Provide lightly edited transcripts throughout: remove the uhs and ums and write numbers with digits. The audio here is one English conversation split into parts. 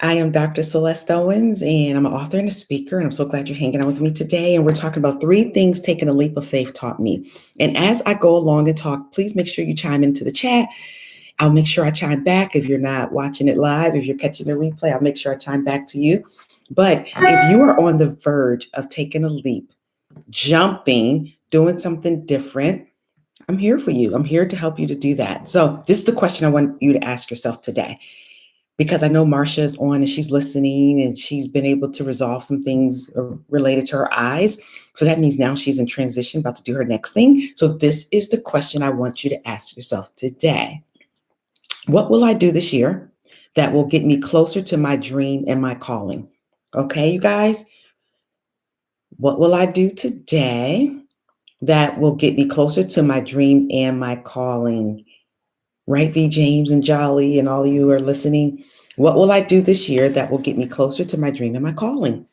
I am Dr. Celeste Owens, and I'm an author and a speaker, and I'm so glad you're hanging out with me today. And we're talking about three things taking a leap of faith taught me. And as I go along and talk, please make sure you chime into the chat. I'll make sure I chime back if you're not watching it live. If you're catching the replay, I'll make sure I chime back to you. But if you are on the verge of taking a leap, jumping, doing something different, I'm here for you. I'm here to help you to do that. So, this is the question I want you to ask yourself today, because I know Marcia is on and she's listening and she's been able to resolve some things related to her eyes. So that means now she's in transition, about to do her next thing. So this is the question I want you to ask yourself today. What will I do this year that will get me closer to my dream and my calling? Okay, you guys, what will I do today that will get me closer to my dream and my calling? Right, V. James and Jolly and all of you who are listening. What will I do this year that will get me closer to my dream and my calling?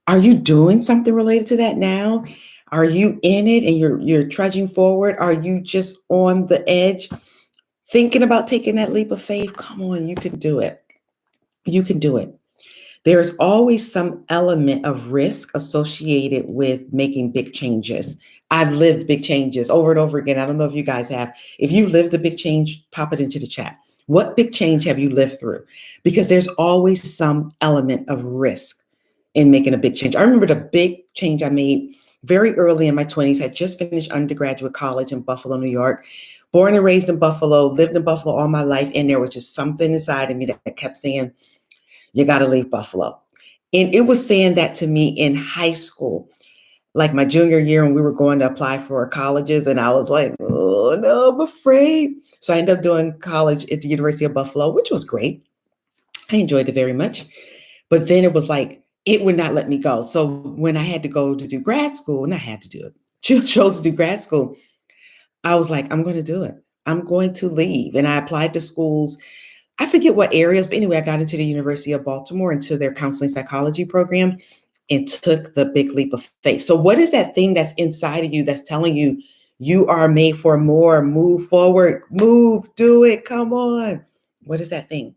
Are you doing something related to that now? Are you in it and you're trudging forward? Are you just on the edge thinking about taking that leap of faith? Come on, you can do it. You can do it. There's always some element of risk associated with making big changes. I've lived big changes over and over again. I don't know if you guys have. If you lived a big change, pop it into the chat. What big change have you lived through? Because there's always some element of risk in making a big change. I remember the big change I made very early in my 20s. I had just finished undergraduate college in Buffalo, New York. Born and raised in Buffalo, lived in Buffalo all my life. And there was just something inside of me that kept saying, you got to leave Buffalo. And it was saying that to me in high school, like my junior year when we were going to apply for colleges. And I was like, oh, no, I'm afraid. So I ended up doing college at the University of Buffalo, which was great. I enjoyed it very much. But then it was like, it would not let me go. So when I had to go to do grad school, and I had to do it, chose to do grad school, I was like, I'm going to do it. I'm going to leave. And I applied to schools. I forget what areas, but anyway, I got into the University of Baltimore, into their counseling psychology program, and took the big leap of faith. So what is that thing that's inside of you that's telling you you are made for more? Move forward, move, do it, come on. What is that thing?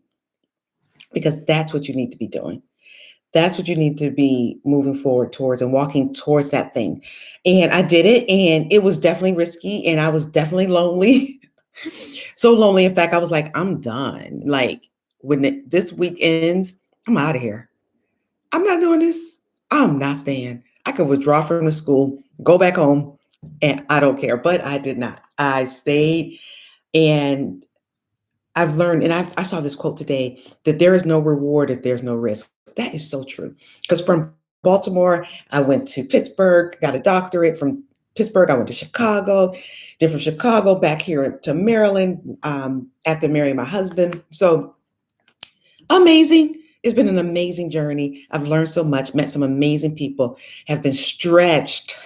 Because that's what you need to be doing. That's what you need to be moving forward towards and walking towards that thing. And I did it, and it was definitely risky, and I was definitely lonely. So lonely. In fact, I was like, I'm done. Like, when this week ends, I'm out of here. I'm not doing this. I'm not staying. I could withdraw from the school, go back home, and I don't care. But I did not. I stayed, and I've learned, and I saw this quote today, that there is no reward if there's no risk. That is so true. Because from Baltimore, I went to Pittsburgh, got a doctorate. From Pittsburgh, I went to Chicago. Then from Chicago back here to Maryland, after marrying my husband. So amazing. It's been an amazing journey. I've learned so much, met some amazing people, have been stretched,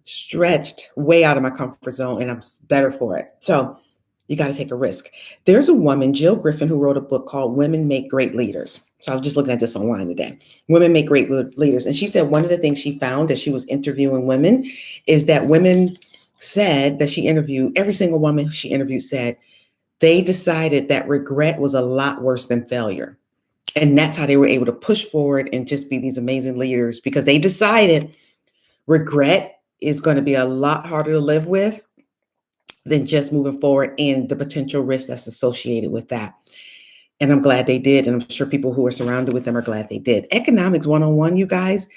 stretched way out of my comfort zone, and I'm better for it. So you got to take a risk. There's a woman, Jill Griffin, who wrote a book called Women Make Great Leaders. So I was just looking at this online today. Women Make Great Leaders. And she said one of the things she found as she was interviewing women is that women said that she interviewed, every single woman she interviewed said, they decided that regret was a lot worse than failure. And that's how they were able to push forward and just be these amazing leaders, because they decided regret is going to be a lot harder to live with than just moving forward and the potential risk that's associated with that. And I'm glad they did. And I'm sure people who are surrounded with them are glad they did. Economics 101, you guys,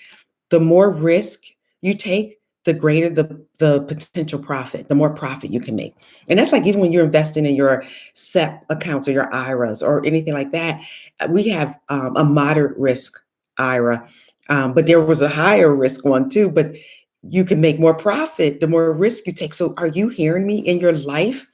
the more risk you take, the greater the potential profit, the more profit you can make. And that's like even when you're investing in your SEP accounts or your IRAs or anything like that. We have a moderate risk IRA, but there was a higher risk one too. But you can make more profit the more risk you take. So are you hearing me in your life?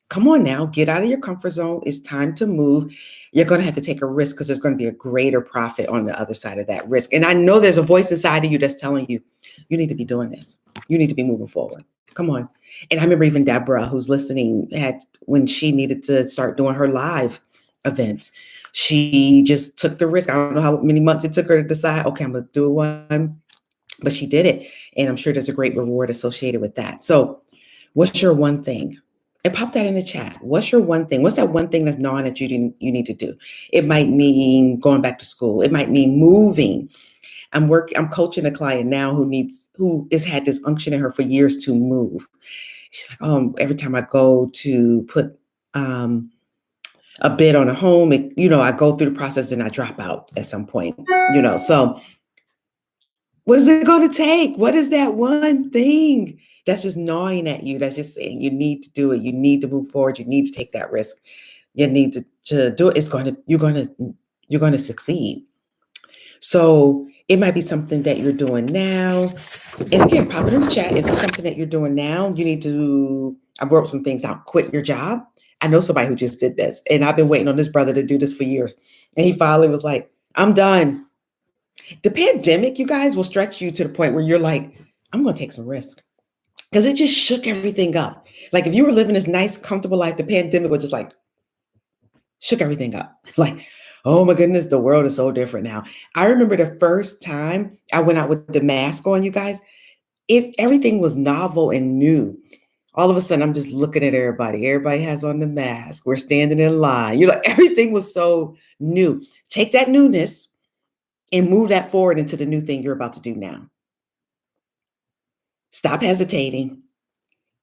Come on now, get out of your comfort zone. It's time to move. You're going to have to take a risk because there's going to be a greater profit on the other side of that risk. And I know there's a voice inside of you that's telling you, you need to be doing this. You need to be moving forward. Come on. And I remember even Deborah, who's listening, had when she needed to start doing her live events, she just took the risk. I don't know how many months it took her to decide, okay, I'm going to do one, but she did it. And I'm sure there's a great reward associated with that. So what's your one thing? And pop that in the chat. What's your one thing? What's that one thing that's gnawing that you need to do? It might mean going back to school. It might mean moving. I'm coaching a client now who has had this unction in her for years to move. She's like, oh, every time I go to put a bid on a home, I go through the process and I drop out at some point, So what is it going to take? What is that one thing that's just gnawing at you? That's just saying you need to do it. You need to move forward. You need to take that risk. You need to do it. You're going to succeed. So it might be something that you're doing now. And again, pop it in the chat. Is it something that you're doing now? I wrote some things out. Quit your job. I know somebody who just did this, and I've been waiting on this brother to do this for years. And he finally was like, I'm done. The pandemic, you guys, will stretch you to the point where you're like, I'm going to take some risk. Because it just shook everything up. Like if you were living this nice, comfortable life, the pandemic was just like, shook everything up. Like, oh my goodness, the world is so different now. I remember the first time I went out with the mask on, you guys, everything was novel and new. All of a sudden, I'm just looking at everybody. Everybody has on the mask. We're standing in line. Everything was so new. Take that newness and move that forward into the new thing you're about to do now. Stop hesitating.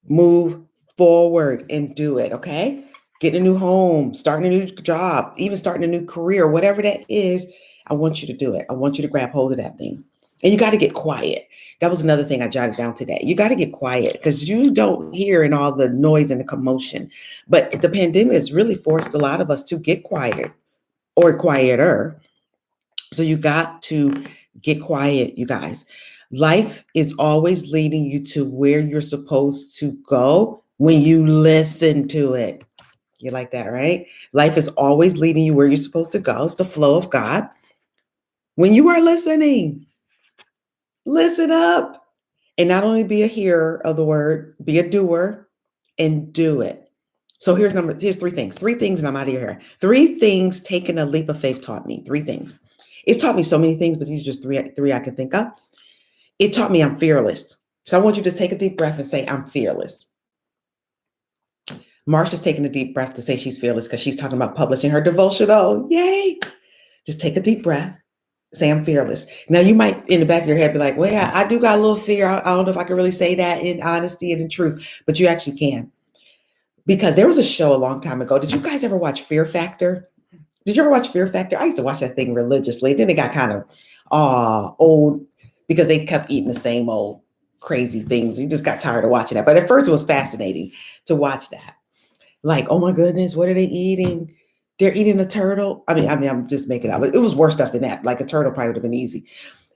Move forward and do it, okay? Getting a new home, starting a new job, even starting a new career, whatever that is, I want you to do it. I want you to grab hold of that thing. And you got to get quiet. That was another thing I jotted down today. You got to get quiet because you don't hear in all the noise and the commotion. But the pandemic has really forced a lot of us to get quiet or quieter. So you got to get quiet, you guys. Life is always leading you to where you're supposed to go when you listen to it. You like that, right? Life is always leading you where you're supposed to go. It's the flow of God. When you are listening, listen up. And not only be a hearer of the word, be a doer and do it. So here's three things. Three things, and I'm out of your hair. Three things taking a leap of faith taught me. Three things. It's taught me so many things, but these are just three I can think of. It taught me I'm fearless. So I want you to take a deep breath and say, I'm fearless. Marsha's taking a deep breath to say she's fearless because she's talking about publishing her devotional. Yay! Just take a deep breath. Say, I'm fearless. Now, you might, in the back of your head, be like, well, I do got a little fear. I don't know if I can really say that in honesty and in truth, but you actually can. Because there was a show a long time ago. Did you guys ever watch Fear Factor? Did you ever watch Fear Factor? I used to watch that thing religiously. Then it got kind of old because they kept eating the same old crazy things. You just got tired of watching that. But at first it was fascinating to watch that. Like, oh my goodness, what are they eating? They're eating a turtle. I mean, I'm just making it up. It was worse stuff than that. Like a turtle probably would have been easy.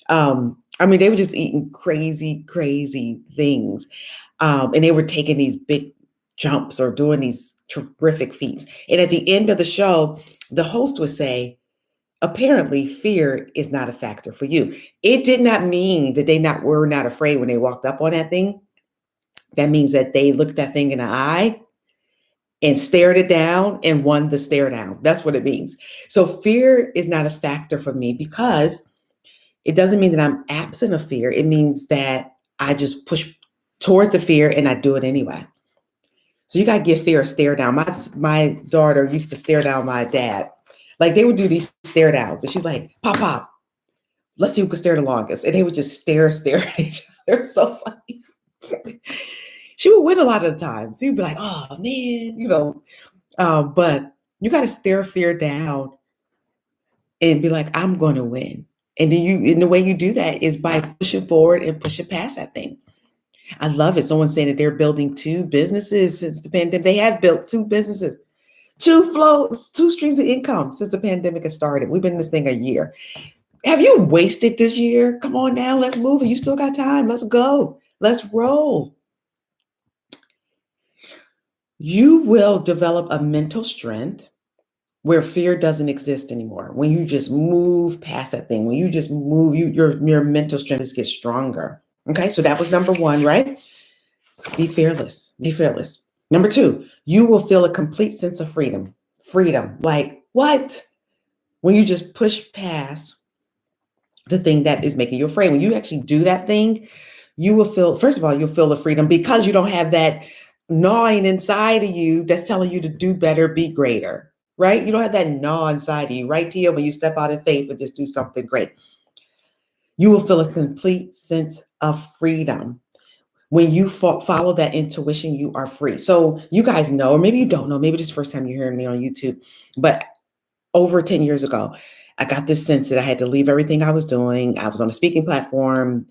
They were just eating crazy, crazy things. And they were taking these big jumps or doing these terrific feats. And at the end of the show, the host would say, apparently fear is not a factor for you. It did not mean that they were not afraid when they walked up on that thing. That means that they looked that thing in the eye and stared it down and won the stare down. That's what it means. So fear is not a factor for me because it doesn't mean that I'm absent of fear. It means that I just push toward the fear and I do it anyway. So you got to give fear a stare down. My daughter used to stare down my dad. Like they would do these stare downs. And she's like, Pop, let's see who can stare the longest. And they would just stare at each other. It's so funny. She would win a lot of the times. She'd be like, oh man, but you got to stare fear down and be like, I'm going to win. And the way you do that is by pushing forward and pushing past that thing. I love it. Someone saying that they're building 2 businesses since the pandemic. They have built 2 businesses, 2 streams of income since the pandemic has started. We've been in this thing a year. Have you wasted this year? Come on now, let's move it. You still got time. Let's go. Let's roll. You will develop a mental strength where fear doesn't exist anymore. When you just move past that thing, when you just move, your mental strength just gets stronger. Okay, so that was number 1, right? Be fearless. Be fearless. Number 2, you will feel a complete sense of freedom. Freedom. Like what? When you just push past the thing that is making you afraid. When you actually do that thing, you will feel, first of all, you'll feel the freedom because you don't have that gnawing inside of you that's telling you to do better, be greater, right? You don't have that gnaw inside of you, right, Tia? When you step out in faith and just do something great, you will feel a complete sense of freedom. When you follow that intuition, you are free. So you guys know, or maybe you don't know, maybe this is the first time you're hearing me on YouTube, but over 10 years ago, I got this sense that I had to leave everything I was doing. I was on a speaking platform,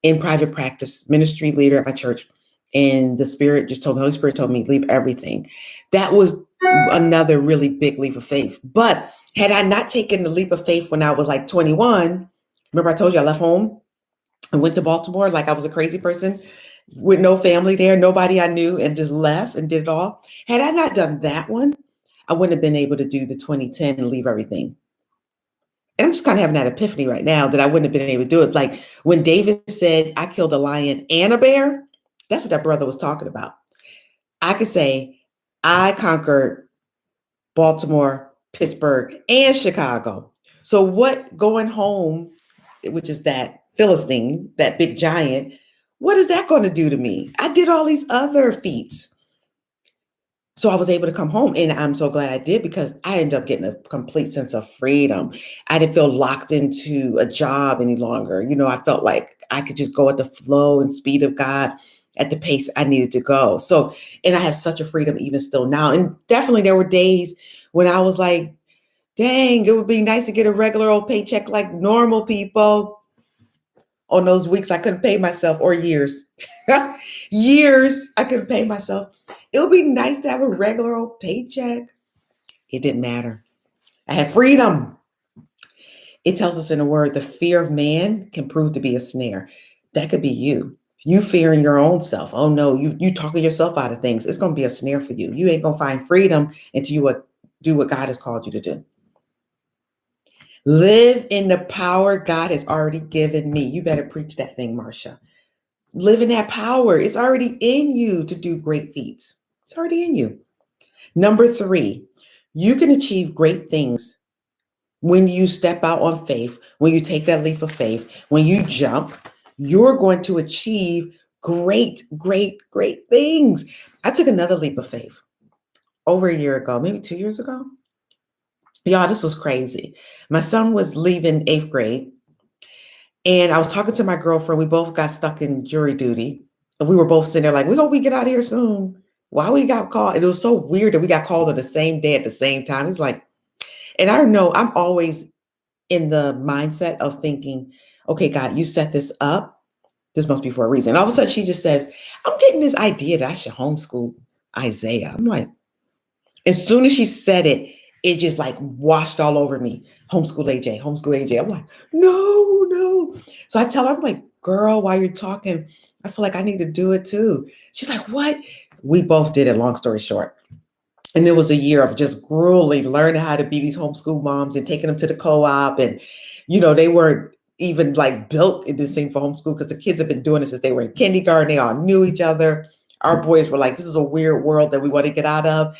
in private practice, ministry leader at my church. And the Holy Spirit told me, leave everything. That was another really big leap of faith. But had I not taken the leap of faith when I was like 21, remember I told you I left home and went to Baltimore like I was a crazy person with no family there, nobody I knew, and just left and did it all. Had I not done that one, I wouldn't have been able to do the 2010 and leave everything. And I'm just kind of having that epiphany right now that I wouldn't have been able to do it. Like when David said, I killed a lion and a bear, that's what that brother was talking about. I could say, I conquered Baltimore, Pittsburgh, and Chicago. So, what going home, which is that Philistine, that big giant, what is that going to do to me? I did all these other feats. So I was able to come home, and I'm so glad I did because I ended up getting a complete sense of freedom. I didn't feel locked into a job any longer. I felt like I could just go at the flow and speed of God at the pace I needed to go. So, and I have such a freedom even still now. And definitely there were days when I was like, dang, it would be nice to get a regular old paycheck like normal people. On those weeks I couldn't pay myself, or years. Years I couldn't pay myself. It would be nice to have a regular old paycheck. It didn't matter. I had freedom. It tells us in the word, the fear of man can prove to be a snare. That could be you. You fearing your own self. Oh no, you talking yourself out of things. It's going to be a snare for you. You ain't going to find freedom until you do what God has called you to do. Live in the power God has already given me. You better preach that thing, Marcia. Live in that power. It's already in you to do great feats. It's already in you. Number 3, you can achieve great things when you step out on faith, when you take that leap of faith, when you jump, you're going to achieve great, great, great things. I took another leap of faith over a year ago, maybe 2 years ago. Y'all, this was crazy. My son was leaving 8th grade, and I was talking to my girlfriend. We both got stuck in jury duty, and we were both sitting there like, we hope we get out of here soon. Why we got called? And it was so weird that we got called on the same day at the same time. It's like, and I know I'm always in the mindset of thinking, okay, God, you set this up. This must be for a reason. And all of a sudden she just says, I'm getting this idea that I should homeschool Isaiah. I'm like, as soon as she said it, it just like washed all over me. Homeschool AJ, homeschool AJ. I'm like, no. So I tell her, I'm like, girl, while you're talking, I feel like I need to do it too. She's like, what? We both did it, long story short. And it was a year of just grueling, learning how to be these homeschool moms and taking them to the co-op. And, they weren't even like built in this thing for homeschool because the kids have been doing it since they were in kindergarten. They all knew each other. Our boys were like, this is a weird world that we want to get out of.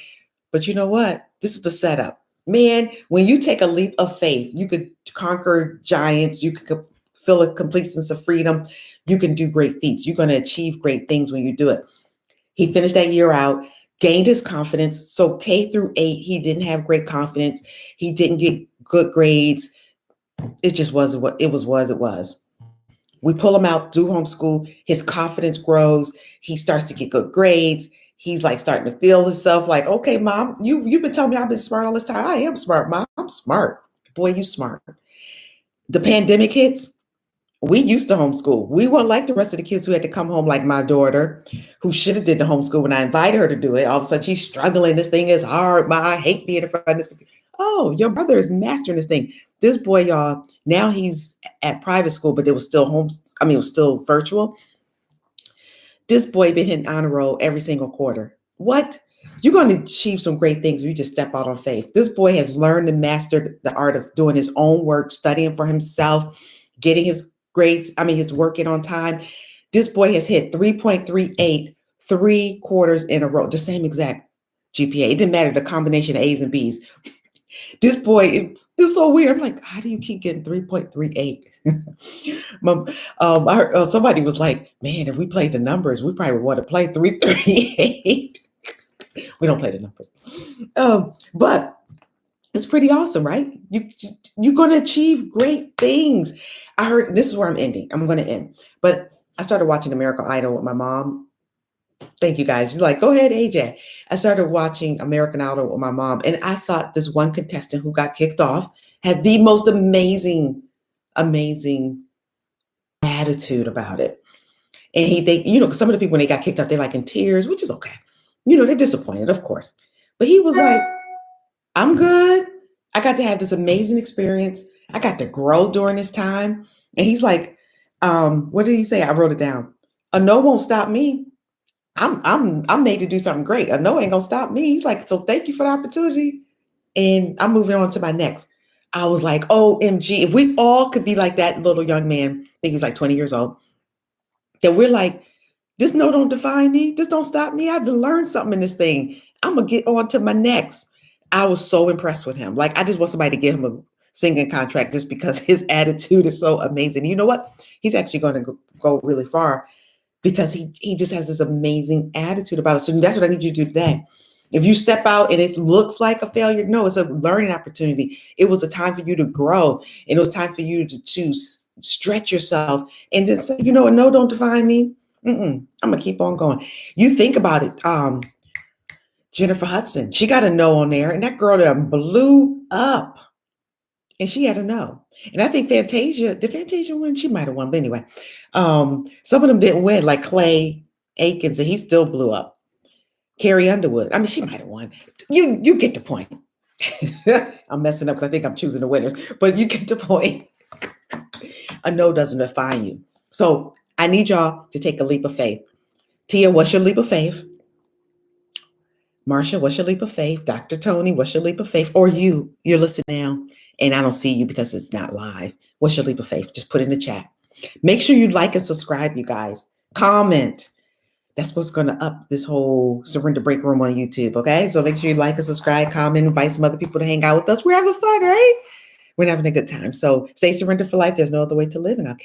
But you know what? This is the setup. Man, when you take a leap of faith, you could conquer giants. You could feel a complete sense of freedom. You can do great feats. You're going to achieve great things when you do it. He finished that year out, gained his confidence. So K through 8, he didn't have great confidence. He didn't get good grades. It just wasn't what it was. We pull him out, do homeschool. His confidence grows. He starts to get good grades. He's like starting to feel himself like, okay, mom, you've been telling me I've been smart all this time. I am smart, mom. I'm smart. Boy, you smart. The pandemic hits. We used to homeschool. We weren't like the rest of the kids who had to come home, like my daughter, who should have did the homeschool when I invited her to do it. All of a sudden she's struggling. This thing is hard. I hate being in front of this computer. Oh, your brother is mastering this thing. This boy, y'all, now he's at private school, but it was still it was still virtual. This boy been hitting honor roll every single quarter. What? You're going to achieve some great things if you just step out on faith. This boy has learned and mastered the art of doing his own work, studying for himself, getting his grades, his working on time. This boy has hit 3.38 3 quarters in a row, the same exact GPA. It didn't matter the combination of A's and B's. This boy, it's so weird. I'm like, how do you keep getting 3.38? Mom, I heard, somebody was like, "Man, if we played the numbers, we probably would want to play 338." We don't play the numbers, but it's pretty awesome, right? You're going to achieve great things. I heard this is where I'm ending. I'm going to end, but I started watching American Idol with my mom. Thank you guys. She's like, go ahead, AJ. I started watching American Idol with my mom, and I thought this one contestant who got kicked off had the most amazing attitude about it. And some of the people when they got kicked off, they're like in tears, which is okay. They're disappointed, of course. But he was like, I'm good. I got to have this amazing experience. I got to grow during this time. And he's like, what did he say? I wrote it down. A no won't stop me. I'm made to do something great. A no ain't gonna stop me. He's like, so thank you for the opportunity. And I'm moving on to my next. I was like, OMG, if we all could be like that little young man, I think he was like 20 years old, that we're like, this no don't define me. This don't stop me. I've learned something in this thing. I'm gonna get on to my next. I was so impressed with him. Like, I just want somebody to give him a singing contract just because his attitude is so amazing. You know what? He's actually going to go really far because he just has this amazing attitude about it. So that's what I need you to do today. If you step out and it looks like a failure, no, it's a learning opportunity. It was a time for you to grow, and it was time for you to stretch yourself and then say, a no don't define me. I'm gonna keep on going. You think about it. Jennifer Hudson, she got a no on there, and that girl that blew up, and she had a no. And I think did Fantasia win? She might have won, but anyway, some of them didn't win, like Clay Aikens, and he still blew up. Carrie Underwood, I mean, she might have won. You get the point. I'm messing up because I think I'm choosing the winners, but you get the point. A no doesn't define you. So I need y'all to take a leap of faith. Tia, what's your leap of faith? Marsha, what's your leap of faith? Dr. Tony, what's your leap of faith? Or you're listening now, and I don't see you because it's not live. What's your leap of faith? Just put it in the chat. Make sure you like and subscribe, you guys. Comment. That's what's going to up this whole Surrender Break Room on YouTube, okay? So make sure you like and subscribe, comment, invite some other people to hang out with us. We're having fun, right? We're having a good time. So stay surrendered for life. There's no other way to live, and I'll catch you.